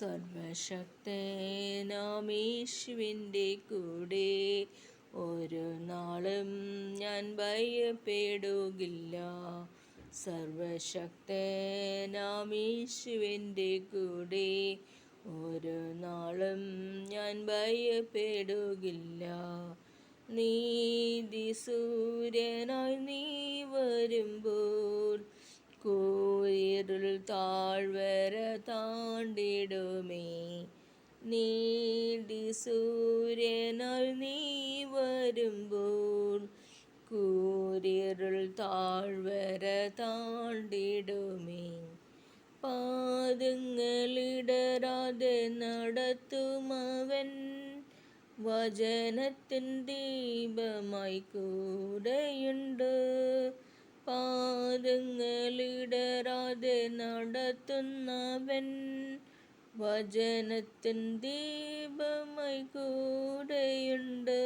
സർവശക്തനാം യേശുവിൻ്റെ കൂടെ ഒരു നാളും ഞാൻ ഭയപ്പെടുകില്ല. സർവശക്തനാം യേശുവിൻ്റെ കൂടെ ഒരു നാളും ഞാൻ ഭയപ്പെടുകില്ല. നീതി സൂര്യനായി നീ വരുമ്പോൾ കൂരിരുൾ താഴ്വര താണ്ടിടുമേ. നീതി സൂര്യനായി നീ വരുമ്പോൾ കൂരിരുൾ താഴ്വര താണ്ടിടുമേ. പാദങ്ങളിടരാതെ നടത്തുമവൻ വചനത്തിൻ ദീപമായി കൂടെയുണ്ട്. പാദങ്ങളിടരാതെ നടത്തുന്നവൻ വചനത്തിൻ ദീപമായി കൂടെയുണ്ട്.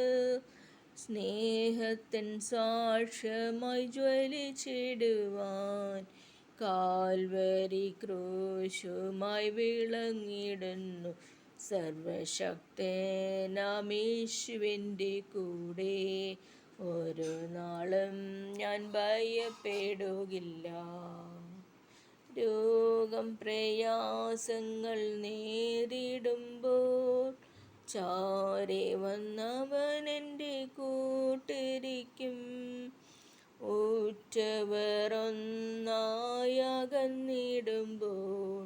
സ്നേഹത്തിൻ സാക്ഷ്യമായി ജ്വലിച്ചിടുവാൻ കാൽവരി ക്രൂശുമായി വിളങ്ങിടുന്നു. സർവശക്തനാം യേശുവിൻ്റെ കൂടെ ഒരു നാളും ഞാൻ ഭയപ്പെടുകില്ല. രോഗം പ്രയാസങ്ങൾ നേരിടുമ്പോൾ ചാരെ വന്നവൻ എൻ്റെ കൂട്ടിരിക്കും. ഉറ്റവർ ഒന്നായി അകന്നിടുമ്പോൾ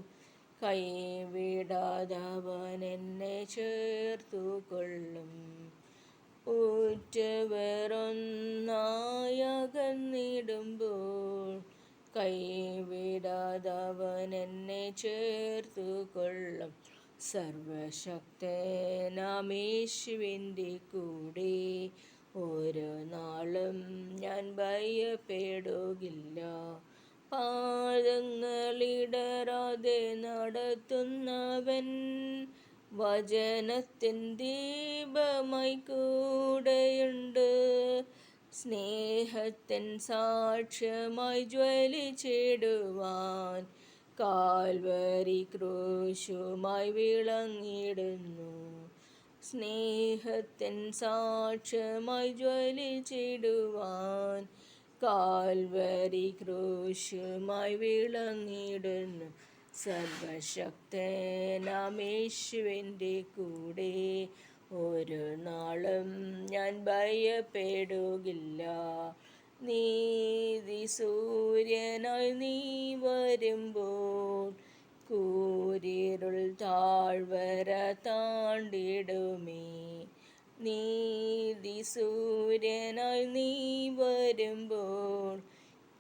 കൈവിടാതവൻ എന്നെ ചേർത്തുകൊള്ളും. ഉറ്റവർ ഒന്നായി അകന്നിടുമ്പോൾ കൈവിടാതവൻ എന്നെ ചേർത്തുകൊള്ളും. സർവശക്തനാം യേശുവിൻ്റെ കൂടെ ഒരു നാളും ഞാൻ ഭയപ്പെടുകില്ല. പാദങ്ങളിടരാതെ നടത്തുന്നവൻ വചനത്തിൻ ദീപമായി കൂടെയുണ്ട്. സ്നേഹത്തിൻ സാക്ഷ്യമായി ജ്വലിച്ചിടുവാൻ കാൽവരി ക്രൂശുമായി വിളങ്ങിടുന്നു. സ്നേഹത്തിൻ സാക്ഷ്യമായി ജ്വലിച്ചിടുവാൻ കാൽവരി ക്രൂശുമായി വിളങ്ങിടുന്നു. സർവശക്തനാം യേശുവിൻ്റെ കൂടെ ഒരു നാളും ഞാൻ ഭയപ്പെടുകില്ല. നീതി സൂര്യനായി നീ വരുമ്പോൾ കൂരിരുൾ താഴ്വര താണ്ടിടുമേ. നീതി സൂര്യനായി നീ വരുമ്പോൾ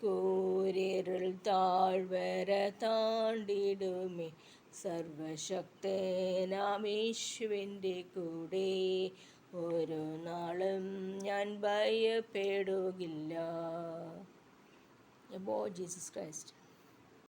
കൂരിരുൾ താഴ്വര താണ്ടിടുമേ. സർവശക്തനാം യേശുവിൻ്റെ കൂടെ ഒരു നാളും ഞാൻ ഭയപ്പെടുകില്ല. About Jesus Christ.